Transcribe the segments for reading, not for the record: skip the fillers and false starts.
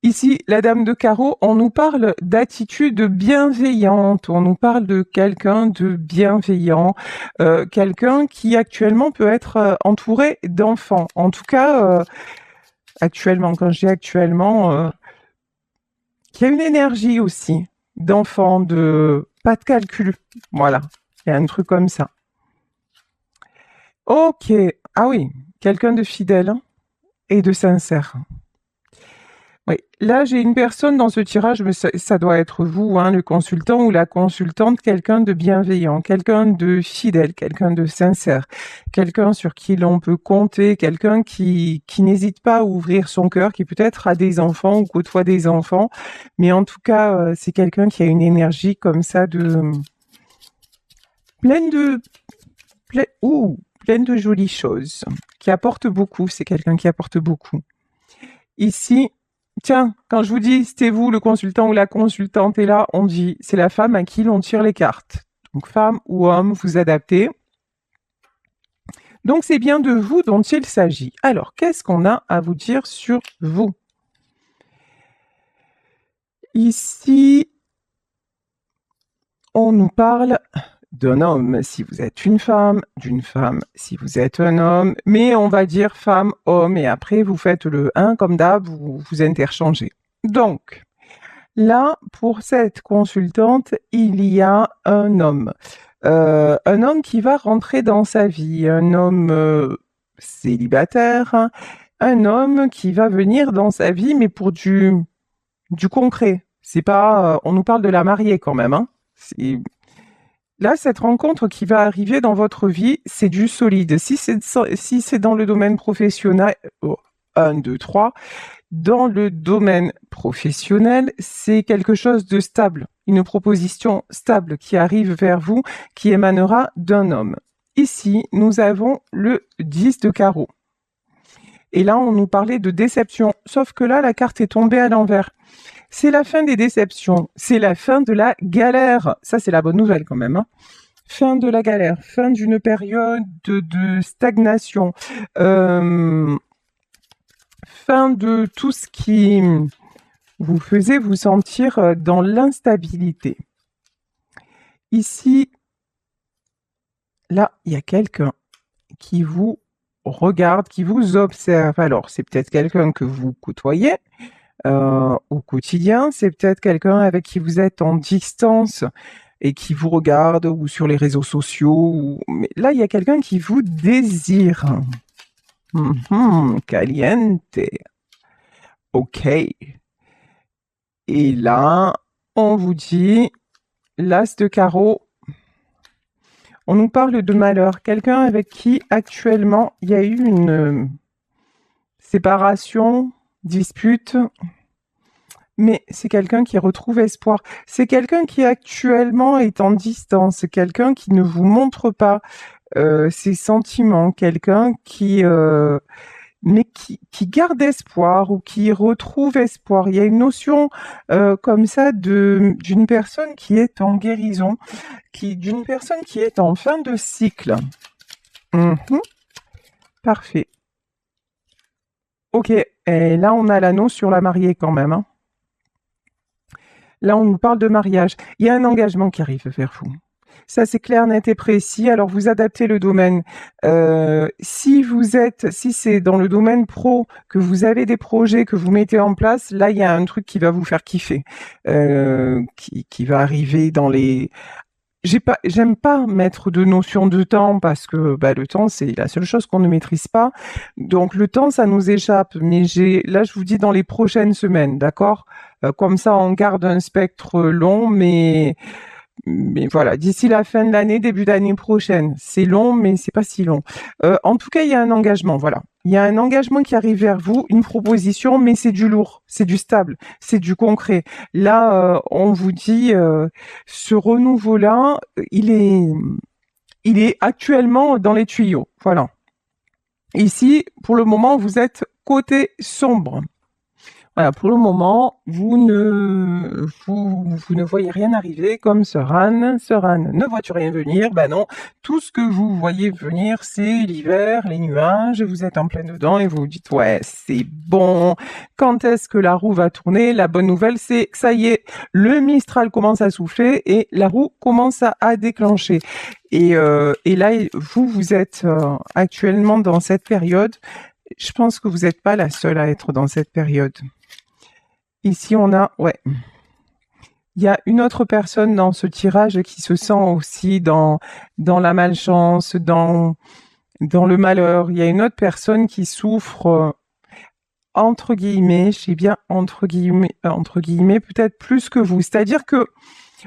Ici, la dame de carreau, on nous parle d'attitude bienveillante, on nous parle de quelqu'un de bienveillant, quelqu'un qui actuellement peut être entouré d'enfants. En tout cas, actuellement, quand je dis actuellement, qui a une énergie aussi d'enfant, de pas de calcul. Voilà, il y a un truc comme ça. Ok, ah oui, quelqu'un de fidèle hein, et de sincère. Oui, là j'ai une personne dans ce tirage, mais ça doit être vous, hein, le consultant ou la consultante, quelqu'un de bienveillant, quelqu'un de fidèle, quelqu'un de sincère, quelqu'un sur qui l'on peut compter, quelqu'un qui n'hésite pas à ouvrir son cœur, qui peut-être a des enfants ou côtoie des enfants, mais en tout cas c'est quelqu'un qui a une énergie comme ça de pleine de pleine de jolies choses, qui apporte beaucoup, c'est quelqu'un qui apporte beaucoup. Ici, tiens, quand je vous dis c'était vous le consultant ou la consultante est là, on dit c'est la femme à qui l'on tire les cartes. Donc femme ou homme, vous adaptez. Donc c'est bien de vous dont il s'agit. Alors, qu'est-ce qu'on a à vous dire sur vous? Ici, on nous parle d'un homme si vous êtes une femme, d'une femme si vous êtes un homme, mais on va dire femme, homme, et après vous faites le 1 comme d'hab, vous interchangez. Donc, là, pour cette consultante, il y a un homme. Un homme qui va rentrer dans sa vie, un homme célibataire, hein, un homme qui va venir dans sa vie, mais pour du concret. C'est pas, on nous parle de la mariée quand même, hein. Là, cette rencontre qui va arriver dans votre vie, c'est du solide. Si c'est dans le domaine professionnel, 1, 2, 3, dans le domaine professionnel, c'est quelque chose de stable, une proposition stable qui arrive vers vous, qui émanera d'un homme. Ici, nous avons le 10 de carreau. Et là, on nous parlait de déception, sauf que là, la carte est tombée à l'envers. C'est la fin des déceptions, c'est la fin de la galère. Ça, c'est la bonne nouvelle quand même, hein. Fin de la galère, fin d'une période de stagnation, fin de tout ce qui vous faisait vous sentir dans l'instabilité. Ici, là, il y a quelqu'un qui vous regarde, qui vous observe. Alors, c'est peut-être quelqu'un que vous côtoyez au quotidien, c'est peut-être quelqu'un avec qui vous êtes en distance et qui vous regarde ou sur les réseaux sociaux. Mais là, il y a quelqu'un qui vous désire. Caliente. Ok. Et là, on vous dit, l'as de carreau, on nous parle de malheur. Quelqu'un avec qui actuellement il y a eu une séparation, dispute, mais c'est quelqu'un qui retrouve espoir. C'est quelqu'un qui actuellement est en distance, c'est quelqu'un qui ne vous montre pas ses sentiments, quelqu'un mais qui garde espoir ou qui retrouve espoir. Il y a une notion comme ça d'une personne qui est en guérison, d'une personne qui est en fin de cycle. Parfait. Ok, et là on a l'anneau sur la mariée quand même, hein. Là on nous parle de mariage. Il y a un engagement qui arrive vers vous. Ça, c'est clair, net et précis. Alors, vous adaptez le domaine. Si c'est dans le domaine pro, que vous avez des projets que vous mettez en place, là, il y a un truc qui va vous faire kiffer, qui va arriver dans les... J'aime pas mettre de notion de temps parce que le temps, c'est la seule chose qu'on ne maîtrise pas. Donc, le temps, ça nous échappe. Mais là, je vous dis dans les prochaines semaines, d'accord? Comme ça, on garde un spectre long, mais voilà, d'ici la fin de l'année, début d'année prochaine. C'est long, mais c'est pas si long. En tout cas, il y a un engagement, voilà. Il y a un engagement qui arrive vers vous, une proposition, mais c'est du lourd, c'est du stable, c'est du concret. Là, on vous dit, ce renouveau-là, il est actuellement dans les tuyaux, voilà. Ici, pour le moment, vous êtes côté sombre. Voilà, pour le moment, vous ne voyez rien arriver comme Sœur Anne. Sœur Anne, ne vois-tu rien venir? Ben non, tout ce que vous voyez venir, c'est l'hiver, les nuages, vous êtes en plein dedans et vous vous dites, ouais, c'est bon. Quand est-ce que la roue va tourner? La bonne nouvelle, c'est que ça y est, le Mistral commence à souffler et la roue commence à déclencher. Et là, vous êtes actuellement dans cette période. Je pense que vous n'êtes pas la seule à être dans cette période. Ici, on a, ouais, il y a une autre personne dans ce tirage qui se sent aussi dans la malchance, dans le malheur. Il y a une autre personne qui souffre, entre guillemets, je sais bien entre guillemets, peut-être plus que vous. C'est-à-dire que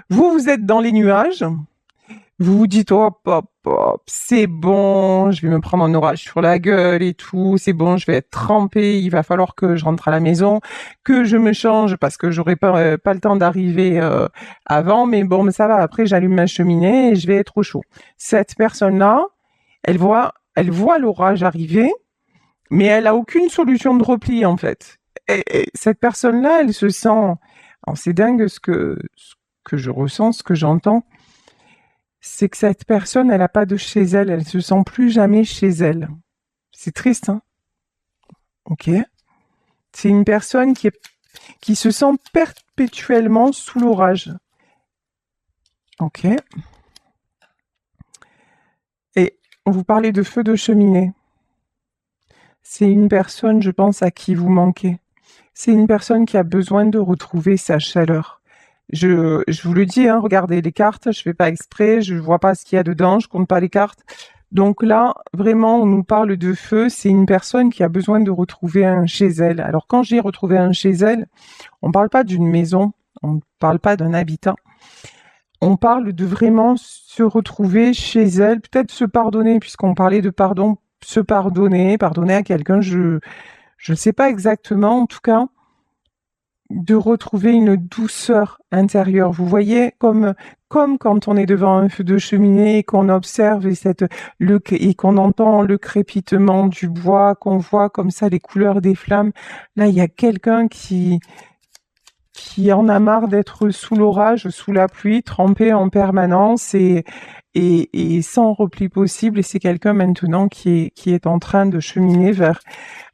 vous êtes dans les nuages, vous vous dites, hop, hop, hop, c'est bon, je vais me prendre un orage sur la gueule et tout, c'est bon, je vais être trempée, il va falloir que je rentre à la maison, que je me change parce que j'aurai pas le temps d'arriver avant, mais bon, mais ça va, après j'allume ma cheminée et je vais être au chaud. Cette personne-là, elle voit l'orage arriver, mais elle a aucune solution de repli en fait. Et cette personne-là, elle se sent, alors c'est dingue ce que je ressens, ce que j'entends, c'est que cette personne, elle n'a pas de chez elle, elle se sent plus jamais chez elle. C'est triste, hein? Ok. C'est une personne qui se sent perpétuellement sous l'orage. Ok. Et vous parlez de feu de cheminée. C'est une personne, je pense, à qui vous manquez. C'est une personne qui a besoin de retrouver sa chaleur. Je vous le dis, hein, regardez les cartes, je fais pas exprès, je vois pas ce qu'il y a dedans, je compte pas les cartes. Donc là, vraiment, on nous parle de feu, c'est une personne qui a besoin de retrouver un chez elle. Alors quand j'ai retrouvé un chez elle, on parle pas d'une maison, on parle pas d'un habitat. On parle de vraiment se retrouver chez elle, peut-être se pardonner, puisqu'on parlait de pardon, se pardonner à quelqu'un, je ne sais pas exactement, en tout cas, de retrouver une douceur intérieure. Vous voyez, comme quand on est devant un feu de cheminée et qu'on observe et qu'on entend le crépitement du bois, qu'on voit comme ça les couleurs des flammes. Là, il y a quelqu'un qui en a marre d'être sous l'orage, sous la pluie, trempé en permanence et sans repli possible. Et c'est quelqu'un maintenant qui est en train de cheminer vers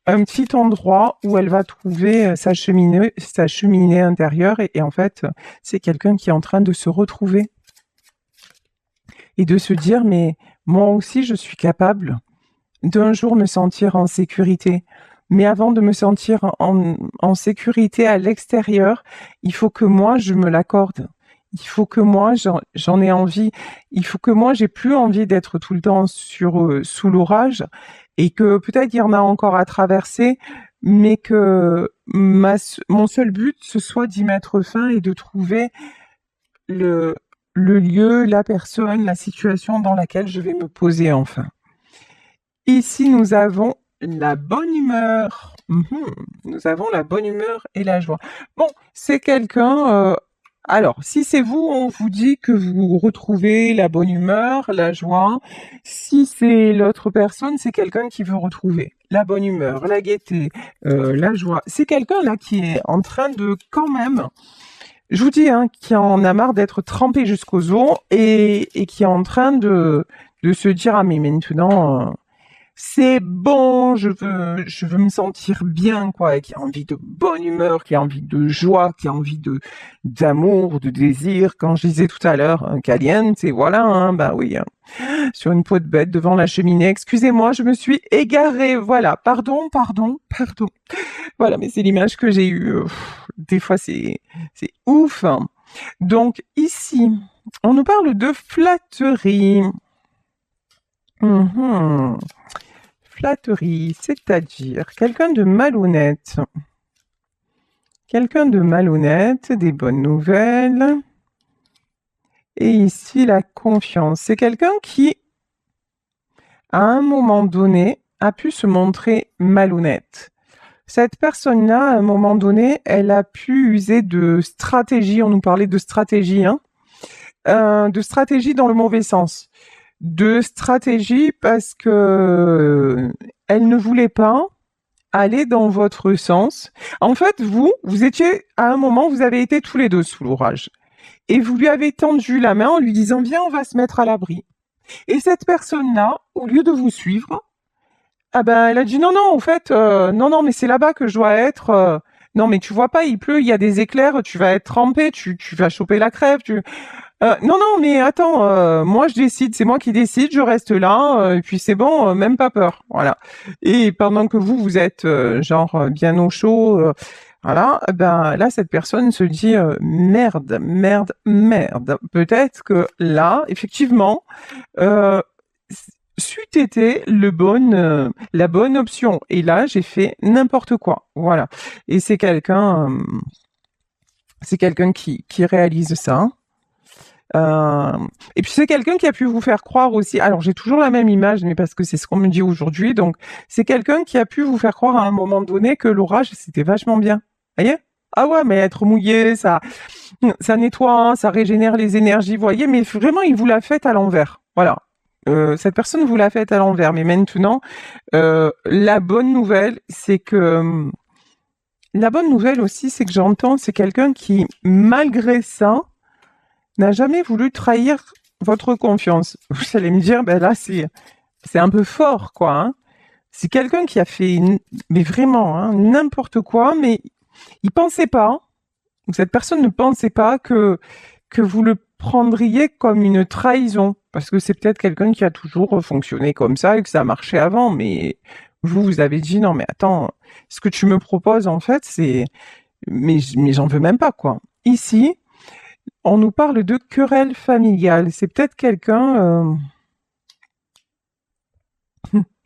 un petit endroit où elle va trouver sa cheminée intérieure et en fait, c'est quelqu'un qui est en train de se retrouver et de se dire, mais moi aussi, je suis capable d'un jour me sentir en sécurité. Mais avant de me sentir en sécurité à l'extérieur, il faut que moi, je me l'accorde. Il faut que moi, j'en ai envie. Il faut que moi, j'ai plus envie d'être tout le temps sous l'orage et que peut-être il y en a encore à traverser, mais que mon seul but, ce soit d'y mettre fin et de trouver le lieu, la personne, la situation dans laquelle je vais me poser enfin. Ici, nous avons la bonne humeur. Nous avons la bonne humeur et la joie. Bon, c'est quelqu'un... alors, si c'est vous, on vous dit que vous retrouvez la bonne humeur, la joie. Si c'est l'autre personne, c'est quelqu'un qui veut retrouver la bonne humeur, la gaieté, la joie. C'est quelqu'un là qui est en train de quand même... Je vous dis, hein, qui en a marre d'être trempé jusqu'aux os et qui est en train de se dire, ah mais maintenant... c'est bon, je veux me sentir bien, quoi, et qui a envie de bonne humeur, qui a envie de joie, qui a envie d'amour, de désir. Quand je disais tout à l'heure, un caliente, et voilà, hein, bah oui, hein, sur une peau de bête devant la cheminée. Excusez-moi, je me suis égarée, voilà, pardon. Voilà, mais c'est l'image que j'ai eue. Des fois, c'est ouf. Donc, ici, on nous parle de flatterie. Flatterie, c'est-à-dire quelqu'un de malhonnête. Quelqu'un de malhonnête, des bonnes nouvelles. Et ici, la confiance. C'est quelqu'un qui, à un moment donné, a pu se montrer malhonnête. Cette personne-là, à un moment donné, elle a pu user de stratégie. On nous parlait de stratégie, hein, de stratégie dans le mauvais sens. De stratégie parce que elle ne voulait pas allait dans votre sens. En fait, vous étiez, à un moment, vous avez été tous les deux sous l'orage. Et vous lui avez tendu la main en lui disant, viens, on va se mettre à l'abri. Et cette personne-là, au lieu de vous suivre, ah ben, elle a dit, non, non, en fait, non, non, mais c'est là-bas que je dois être. Non, mais tu vois pas, il pleut, il y a des éclairs, tu vas être trempé, tu vas choper la crève. Non, non, mais attends, moi je décide, c'est moi qui décide, je reste là, et puis c'est bon, même pas peur, voilà. Et pendant que vous êtes bien au chaud, voilà, ben là cette personne se dit merde, merde, merde. Peut-être que là, effectivement, euh, c'eût été la bonne option. Et là, j'ai fait n'importe quoi, voilà. Et c'est quelqu'un qui réalise ça. Et puis c'est quelqu'un qui a pu vous faire croire aussi. Alors j'ai toujours la même image, mais parce que c'est ce qu'on me dit aujourd'hui. Donc c'est quelqu'un qui a pu vous faire croire à un moment donné que l'orage c'était vachement bien. Vous voyez? Ah ouais, mais être mouillé, ça nettoie, hein, ça régénère les énergies. Vous voyez? Mais vraiment, il vous l'a fait à l'envers. Voilà. Cette personne vous l'a fait à l'envers. Mais maintenant, la bonne nouvelle, c'est que la bonne nouvelle aussi, c'est que j'entends, c'est quelqu'un qui, malgré ça, n'a jamais voulu trahir votre confiance. Vous allez me dire, ben là, c'est un peu fort, quoi. Hein. C'est quelqu'un qui a fait, mais vraiment, hein, n'importe quoi, mais il pensait pas, cette personne ne pensait pas que vous le prendriez comme une trahison. Parce que c'est peut-être quelqu'un qui a toujours fonctionné comme ça et que ça a marché avant, mais vous avez dit, non, mais attends, ce que tu me proposes, en fait, mais j'en veux même pas, quoi. Ici, on nous parle de querelle familiale. C'est peut-être quelqu'un...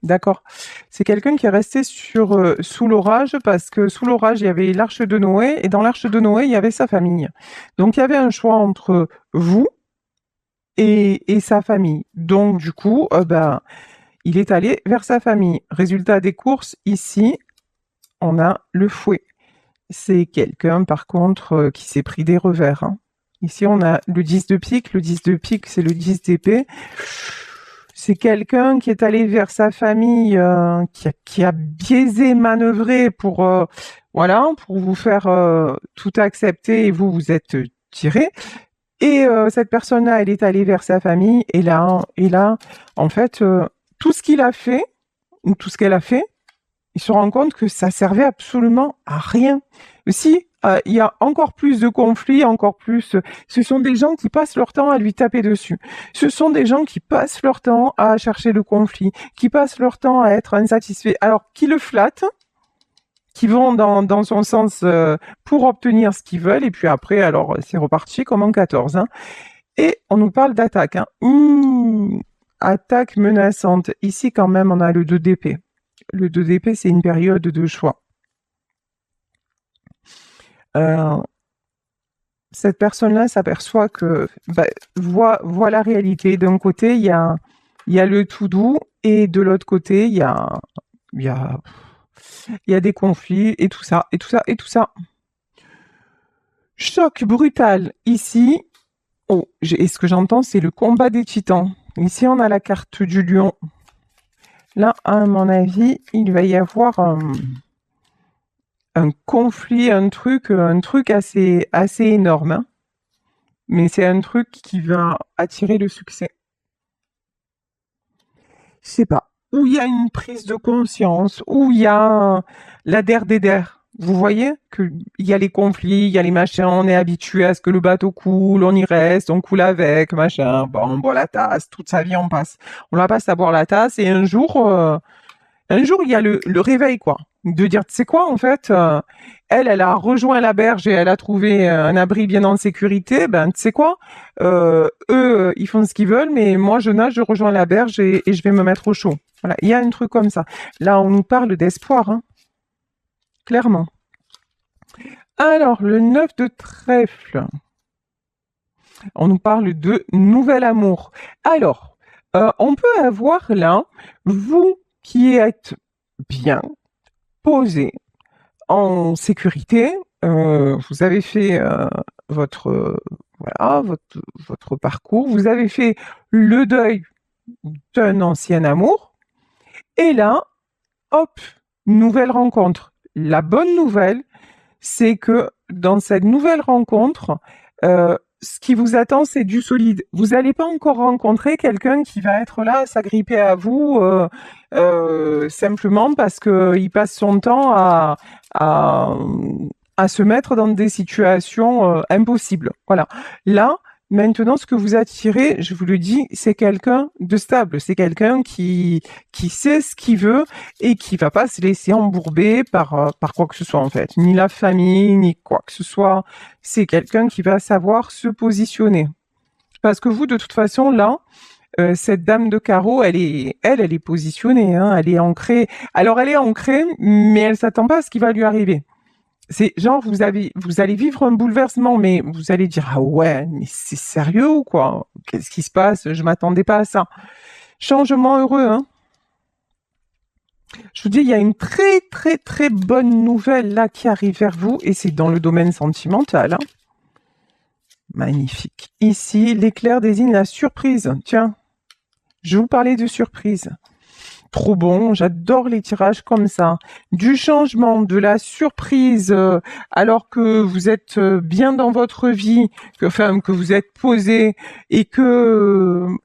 D'accord. C'est quelqu'un qui est resté sous l'orage parce que sous l'orage, il y avait l'arche de Noé et dans l'arche de Noé, il y avait sa famille. Donc, il y avait un choix entre vous et sa famille. Donc, du coup, il est allé vers sa famille. Résultat des courses, ici, on a le fouet. C'est quelqu'un, par contre, qui s'est pris des revers. Hein. Ici, on a le 10 de pique. Le 10 de pique, c'est le 10 d'épée. C'est quelqu'un qui est allé vers sa famille, qui a biaisé, manœuvré voilà, pour vous faire tout accepter et vous êtes tiré. Et cette personne-là, elle est allée vers sa famille et là, en fait, tout ce qu'il a fait, ou tout ce qu'elle a fait, il se rend compte que ça servait absolument à rien. Si, il y a encore plus de conflits, encore plus. Ce sont des gens qui passent leur temps à lui taper dessus. Ce sont des gens qui passent leur temps à chercher le conflit, qui passent leur temps à être insatisfaits. Alors, qui le flattent, qui vont dans son sens pour obtenir ce qu'ils veulent, et puis après, alors, c'est reparti comme en 14. Hein. Et on nous parle d'attaque. Hein. Attaque menaçante. Ici, quand même, on a le 2 d'épée. Le 2 d'épée, c'est une période de choix. Cette personne-là s'aperçoit que voit la réalité. D'un côté, il y a le tout doux, et de l'autre côté, il y a des conflits, et tout ça, et tout ça, et tout ça. Choc brutal ici. Oh, et ce que j'entends, c'est le combat des titans. Ici, on a la carte du lion. Là, à mon avis, il va y avoir un conflit, un truc assez énorme. Hein. Mais c'est un truc qui va attirer le succès. Je sais pas. Où il y a une prise de conscience, où il y a la der des der. Vous voyez qu'il y a les conflits, il y a les machins, on est habitué à ce que le bateau coule, on y reste, on coule avec, machin. Bon, on boit la tasse, toute sa vie on passe. On la passe à boire la tasse et un jour, il y a le réveil, quoi. De dire, tu sais quoi, en fait, elle a rejoint la berge et elle a trouvé un abri bien en sécurité. Ben, tu sais quoi, eux, ils font ce qu'ils veulent, mais moi, je nage, je rejoins la berge et je vais me mettre au chaud. Voilà, il y a un truc comme ça. Là, on nous parle d'espoir, hein, clairement. Alors, le 9 de trèfle. On nous parle de nouvel amour. Alors, on peut avoir là, vous qui êtes bien, posé, en sécurité, vous avez fait votre parcours, vous avez fait le deuil d'un ancien amour, et là, hop, nouvelle rencontre. La bonne nouvelle, c'est que dans cette nouvelle rencontre, ce qui vous attend, c'est du solide. Vous n'allez pas encore rencontrer quelqu'un qui va être là à s'agripper à vous simplement parce qu'il passe son temps à, à se mettre dans des situations impossibles. Voilà. Là, maintenant, ce que vous attirez, je vous le dis, c'est quelqu'un de stable. C'est quelqu'un qui sait ce qu'il veut et qui va pas se laisser embourber par quoi que ce soit, en fait. Ni la famille, ni quoi que ce soit. C'est quelqu'un qui va savoir se positionner. Parce que vous, de toute façon, là, cette dame de carreau, elle est positionnée, hein, elle est ancrée. Alors, elle est ancrée, mais elle s'attend pas à ce qui va lui arriver. C'est genre, vous allez vivre un bouleversement, mais vous allez dire, ah ouais, mais c'est sérieux ou quoi? Qu'est-ce qui se passe? Je m'attendais pas à ça. Changement heureux, hein. Je vous dis, il y a une très très très bonne nouvelle là qui arrive vers vous et c'est dans le domaine sentimental, hein. Magnifique. Ici, l'éclair désigne la surprise. Tiens, je vous parlais de surprise. Trop bon, j'adore les tirages comme ça. Du changement, de la surprise, alors que vous êtes bien dans votre vie, que vous êtes posé et que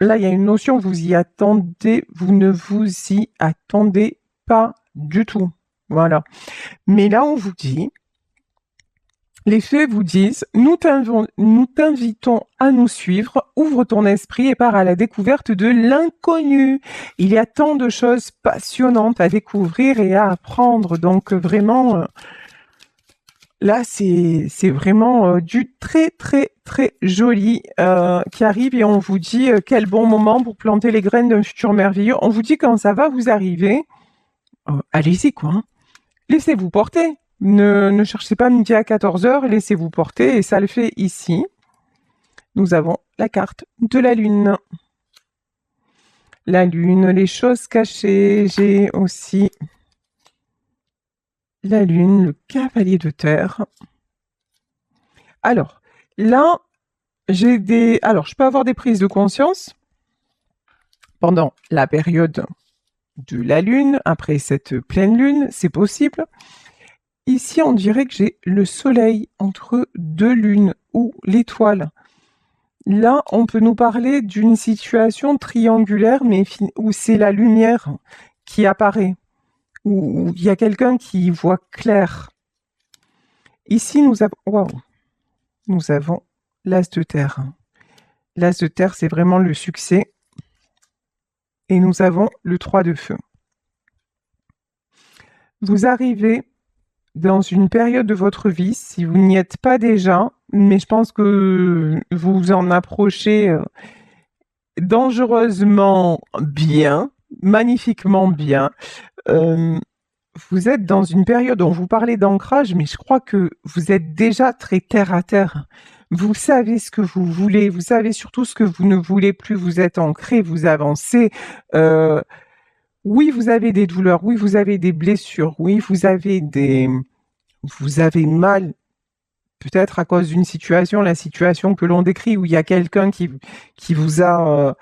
là, il y a une notion, vous ne vous y attendez pas du tout. Voilà. Mais là, on vous dit, les faits vous disent, nous t'invitons à nous suivre, ouvre ton esprit et pars à la découverte de l'inconnu. Il y a tant de choses passionnantes à découvrir et à apprendre. Donc vraiment, là, c'est vraiment du très très très joli qui arrive et on vous dit quel bon moment pour planter les graines d'un futur merveilleux. On vous dit quand ça va vous arriver, allez-y quoi, hein. Laissez-vous porter. Ne cherchez pas midi à 14h, laissez-vous porter et ça le fait ici. Nous avons la carte de la Lune. La Lune, les choses cachées. J'ai aussi la Lune, le cavalier de terre. Alors, là, Alors, je peux avoir des prises de conscience pendant la période de la Lune, après cette pleine Lune, c'est possible. Ici, on dirait que j'ai le soleil entre deux lunes ou l'étoile. Là, on peut nous parler d'une situation triangulaire, mais où c'est la lumière qui apparaît, où il y a quelqu'un qui voit clair. Ici, nous avons l'as de terre. L'as de terre, c'est vraiment le succès. Et nous avons le 3 de feu. Vous arrivez dans une période de votre vie, si vous n'y êtes pas déjà, mais je pense que vous vous en approchez dangereusement bien, magnifiquement bien. Vous êtes dans une période, on vous parlait d'ancrage, mais je crois que vous êtes déjà très terre à terre. Vous savez ce que vous voulez, vous savez surtout ce que vous ne voulez plus, vous êtes ancré, vous avancez. Oui, vous avez des douleurs, oui, vous avez des blessures, oui, vous avez mal, peut-être à cause d'une situation, la situation que l'on décrit où il y a quelqu'un qui vous a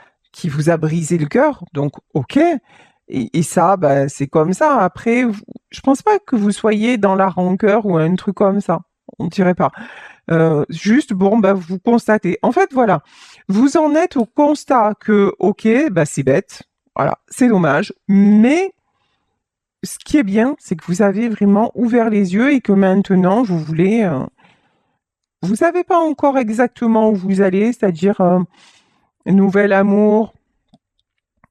brisé le cœur, donc ok. Et ça, c'est comme ça. Après, je pense pas que vous soyez dans la rancœur ou un truc comme ça. On dirait pas. Juste, vous constatez. En fait, voilà. Vous en êtes au constat que, ok, c'est bête. Voilà, c'est dommage. Mais ce qui est bien, c'est que vous avez vraiment ouvert les yeux et que maintenant, vous voulez... vous savez pas encore exactement où vous allez, c'est-à-dire nouvel amour,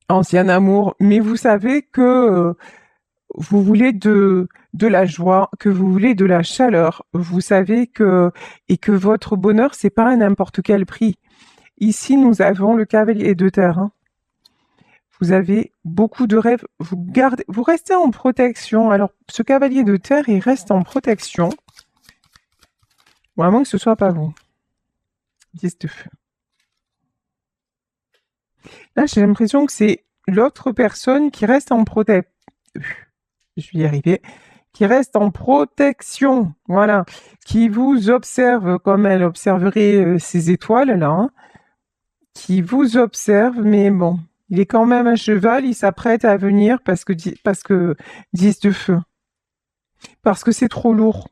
ancien amour, mais vous savez que vous voulez de la joie, que vous voulez de la chaleur. Vous savez que votre bonheur, c'est pas à n'importe quel prix. Ici, nous avons le cavalier de terre. Hein. Vous avez beaucoup de rêves. Vous restez en protection. Alors, ce cavalier de terre, il reste en protection. Ou à moins que ce soit pas vous. 10 de feu. Là, j'ai l'impression que c'est l'autre personne qui reste en protection. Je vais y arriver. Qui reste en protection. Voilà. Qui vous observe comme elle observerait ces étoiles-là. Hein. Qui vous observe, mais bon. Il est quand même à cheval, il s'apprête à venir parce que 10 de feu. Parce que c'est trop lourd.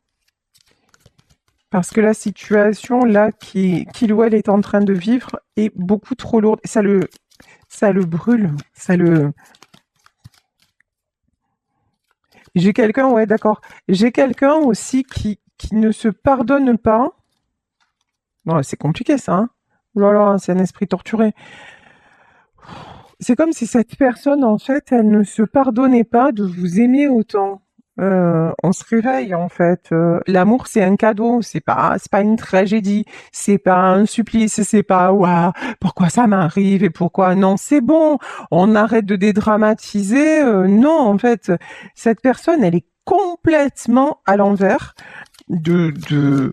Parce que la situation là qu'il ou elle est en train de vivre est beaucoup trop lourde. Ça le brûle. J'ai quelqu'un, ouais, d'accord. J'ai quelqu'un aussi qui ne se pardonne pas. Non, c'est compliqué ça, hein. Oh là là, c'est un esprit torturé. C'est comme si cette personne, en fait, elle ne se pardonnait pas de vous aimer autant. On se réveille, en fait. L'amour, c'est un cadeau, c'est pas une tragédie, c'est pas un supplice, c'est pas waouh, pourquoi ça m'arrive et pourquoi non, c'est bon, on arrête de dédramatiser. Non, en fait, cette personne, elle est complètement à l'envers de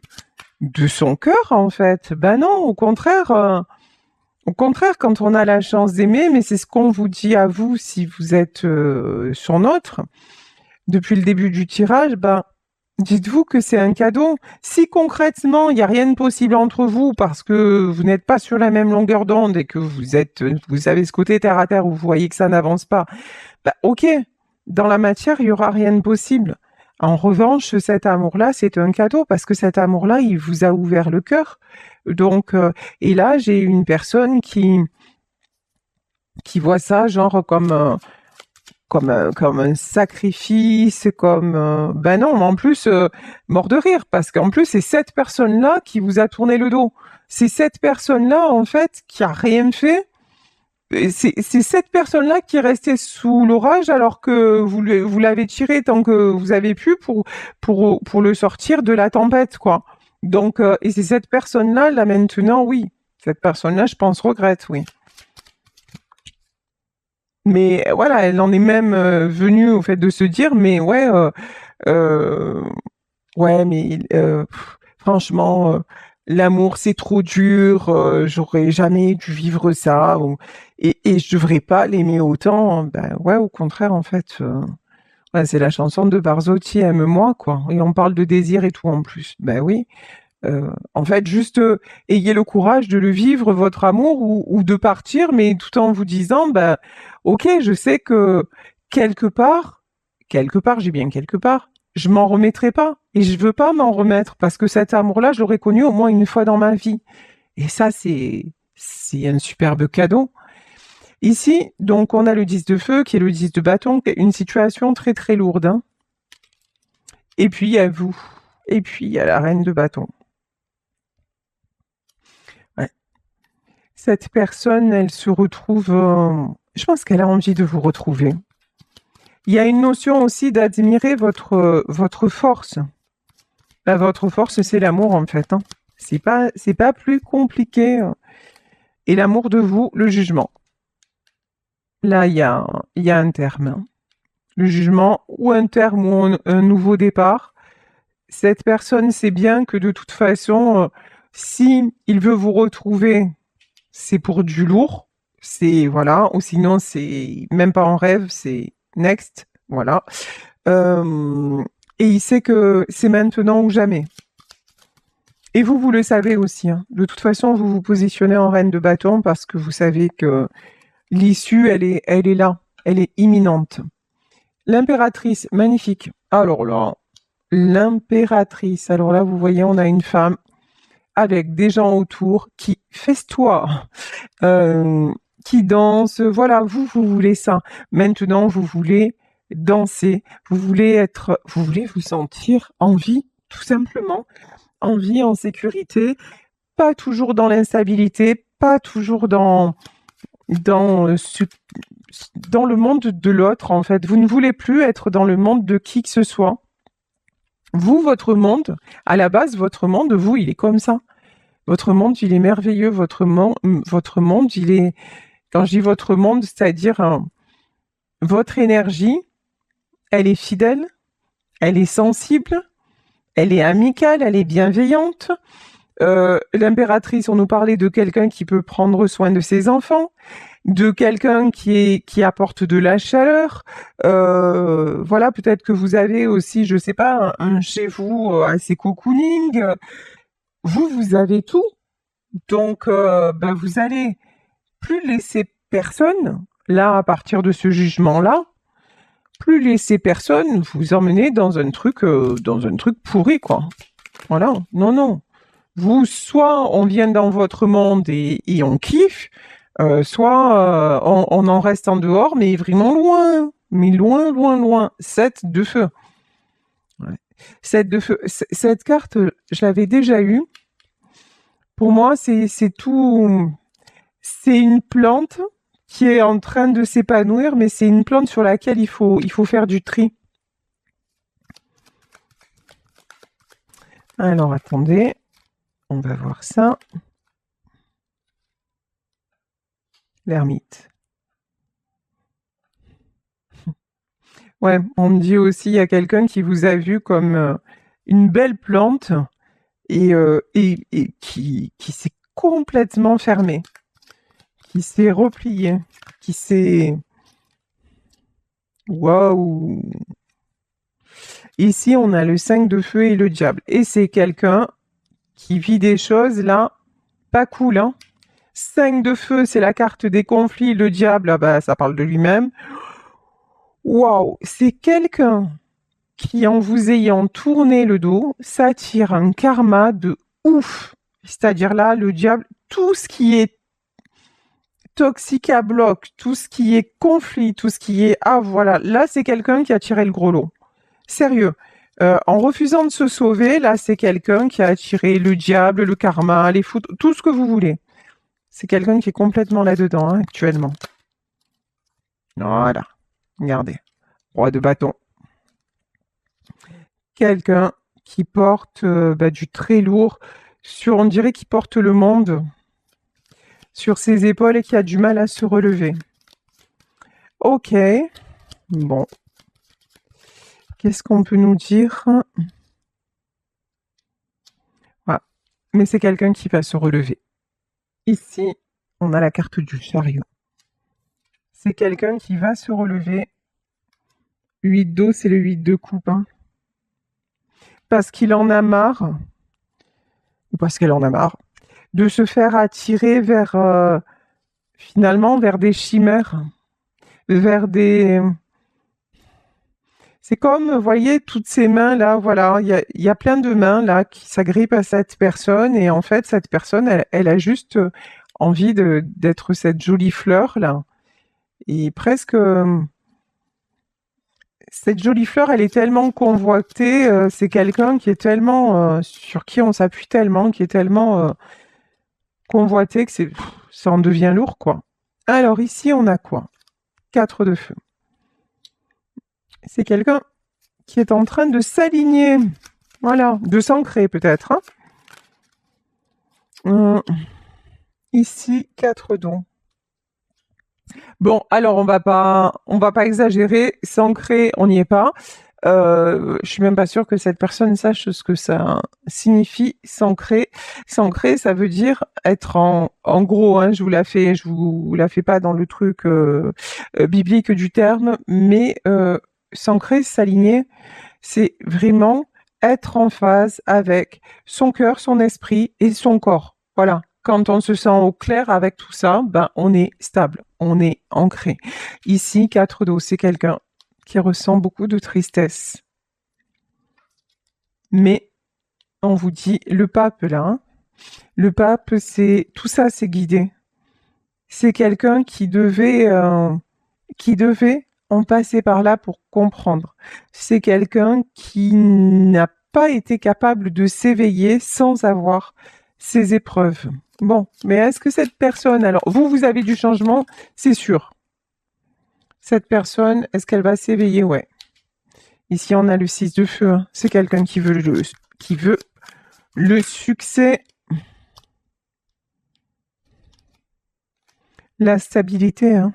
son cœur, en fait. Ben non, au contraire. Au contraire, quand on a la chance d'aimer, mais c'est ce qu'on vous dit à vous si vous êtes sur notre, depuis le début du tirage, ben, dites-vous que c'est un cadeau. Si concrètement, il n'y a rien de possible entre vous parce que vous n'êtes pas sur la même longueur d'onde et que vous avez ce côté terre à terre où vous voyez que ça n'avance pas, ben, ok, dans la matière, il n'y aura rien de possible. En revanche, cet amour-là, c'est un cadeau parce que cet amour-là, il vous a ouvert le cœur. Donc, et là, j'ai une personne qui voit ça genre comme un sacrifice, ben non, mais en plus mort de rire parce qu'en plus c'est cette personne-là qui vous a tourné le dos. C'est cette personne-là en fait qui a rien fait. C'est cette personne-là qui est restée sous l'orage alors que vous l'avez tiré tant que vous avez pu pour le sortir de la tempête, quoi. Donc, et c'est cette personne-là, là maintenant, oui. Cette personne-là, je pense, regrette, oui. Mais voilà, elle en est même venue au fait de se dire, mais ouais, ouais, mais franchement, l'amour c'est trop dur, j'aurais jamais dû vivre ça, et je devrais pas l'aimer autant. Ben ouais, au contraire, en fait, ouais, c'est la chanson de Barzotti, Aime-moi, quoi. Et on parle de désir et tout en plus. Ben oui. En fait, juste ayez le courage de le vivre, votre amour, ou de partir, mais tout en vous disant, bah, ok, je sais que quelque part, j'ai bien quelque part, je m'en remettrai pas. Et je veux pas m'en remettre parce que cet amour-là, je l'aurais connu au moins une fois dans ma vie. Et ça, c'est un superbe cadeau. Ici, donc, on a le 10 de feu qui est le 10 de bâton, qui est une situation très très lourde, hein. Et puis, il y a vous. Et puis, il y a la reine de bâton. Cette personne, elle se retrouve, je pense qu'elle a envie de vous retrouver. Il y a une notion aussi d'admirer votre force. Bah, votre force, c'est l'amour en fait, hein. C'est pas plus compliqué. Et l'amour de vous, le jugement. Là, il y a un terme, hein. Le jugement ou un terme ou un nouveau départ. Cette personne sait bien que de toute façon, si il veut vous retrouver, c'est pour du lourd, c'est voilà, ou sinon c'est même pas en rêve, c'est next, voilà. Et il sait que c'est maintenant ou jamais. Et vous le savez aussi, hein. De toute façon, vous vous positionnez en reine de bâton parce que vous savez que l'issue, elle est là, elle est imminente. L'impératrice, magnifique. Alors là, l'impératrice. Alors là, vous voyez, on a une femme avec des gens autour qui festoient, qui dansent. Voilà, vous voulez ça. Maintenant, vous voulez danser. Vous voulez vous sentir en vie, tout simplement. En vie, en sécurité. Pas toujours dans l'instabilité, pas toujours dans le monde de l'autre, en fait. Vous ne voulez plus être dans le monde de qui que ce soit. Vous, votre monde, à la base, votre monde, vous, il est comme ça. Votre monde, il est merveilleux. Votre monde, il est... Quand je dis votre monde, c'est-à-dire votre énergie, elle est fidèle, elle est sensible, elle est amicale, elle est bienveillante. L'impératrice, on nous parlait de quelqu'un qui peut prendre soin de ses enfants, de quelqu'un qui apporte de la chaleur. Voilà, peut-être que vous avez aussi, je sais pas, un chez vous assez cocooning. Vous avez tout. Donc, ben, vous allez plus laisser personne là, à partir de ce jugement-là, plus laisser personne vous emmener dans un truc pourri, quoi. Voilà. Non, non. Vous, soit on vient dans votre monde et on kiffe, soit on en reste en dehors, mais vraiment loin. Mais loin, loin, loin. 7 de feu. Ouais. 7 de feu. Cette carte, je l'avais déjà eue. Pour moi, c'est tout. C'est une plante qui est en train de s'épanouir, mais c'est une plante sur laquelle il faut faire du tri. Alors, attendez. On va voir ça. L'ermite. Ouais, on me dit aussi, il y a quelqu'un qui vous a vu comme une belle plante et qui s'est complètement fermé, qui s'est replié, qui s'est... Waouh! Ici, on a le 5 de feu et le diable. Et c'est quelqu'un qui vit des choses, là, pas cool, hein? 5 de feu, c'est la carte des conflits. Le diable, bah, ça parle de lui-même. Waouh! C'est quelqu'un qui, en vous ayant tourné le dos, s'attire un karma de ouf. C'est-à-dire là, le diable, tout ce qui est toxique à bloc, tout ce qui est conflit, tout ce qui est... Ah voilà, là c'est quelqu'un qui a tiré le gros lot. Sérieux. En refusant de se sauver, là c'est quelqu'un qui a attiré le diable, le karma, les foudres, tout ce que vous voulez. C'est quelqu'un qui est complètement là-dedans hein, actuellement. Voilà. Regardez. Roi de bâton. Quelqu'un qui porte du très lourd, on dirait qu'il porte le monde sur ses épaules et qui a du mal à se relever. Ok. Bon. Qu'est-ce qu'on peut nous dire? Voilà. Mais c'est quelqu'un qui va se relever. Ici, on a la carte du chariot. C'est quelqu'un qui va se relever. 8 d'eau, c'est le 8 de coupe. Hein. Parce qu'il en a marre, ou parce qu'elle en a marre, de se faire attirer vers, finalement, vers des chimères, vers des... C'est comme, vous voyez, toutes ces mains-là, voilà, il y a plein de mains là qui s'agrippent à cette personne et en fait, cette personne, elle a juste envie d'être cette jolie fleur là. Et presque, cette jolie fleur, elle est tellement convoitée, c'est quelqu'un qui est tellement, sur qui on s'appuie tellement, qui est tellement convoité que ça en devient lourd quoi. Alors ici, on a quoi? 4 de feu. C'est quelqu'un qui est en train de s'aligner, voilà, de s'ancrer peut-être. Hein. Ici, 4 dons. Bon, alors on va pas exagérer, s'ancrer, on n'y est pas. Je suis même pas sûre que cette personne sache ce que ça signifie s'ancrer. S'ancrer, ça veut dire être en gros, hein, je vous la fais pas dans le truc biblique du terme, mais s'ancrer, s'aligner, c'est vraiment être en phase avec son cœur, son esprit et son corps. Voilà. Quand on se sent au clair avec tout ça, ben on est stable, on est ancré. Ici, 4 d'eau, c'est quelqu'un qui ressent beaucoup de tristesse. Mais on vous dit, le pape là, hein, le pape, c'est tout ça, c'est guidé. C'est quelqu'un qui devait en passer par là pour comprendre. C'est quelqu'un qui n'a pas été capable de s'éveiller sans avoir ces épreuves. Bon, mais est-ce que cette personne, alors vous avez du changement, c'est sûr. Cette personne, est-ce qu'elle va s'éveiller? Ouais. Ici, on a le 6 de feu. Hein. C'est quelqu'un qui veut le succès, la stabilité. Hein.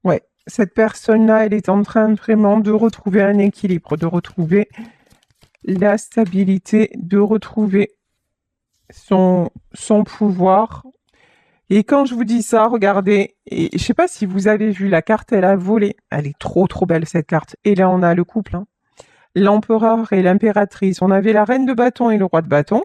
Ouais, cette personne-là, elle est en train vraiment de retrouver un équilibre, de retrouver la stabilité, de retrouver son pouvoir. Et quand je vous dis ça, regardez, et je sais pas si vous avez vu la carte, elle a volé. Elle est trop trop belle cette carte. Et là, on a le couple, hein. L'empereur et l'impératrice. On avait la reine de bâton et le roi de bâton.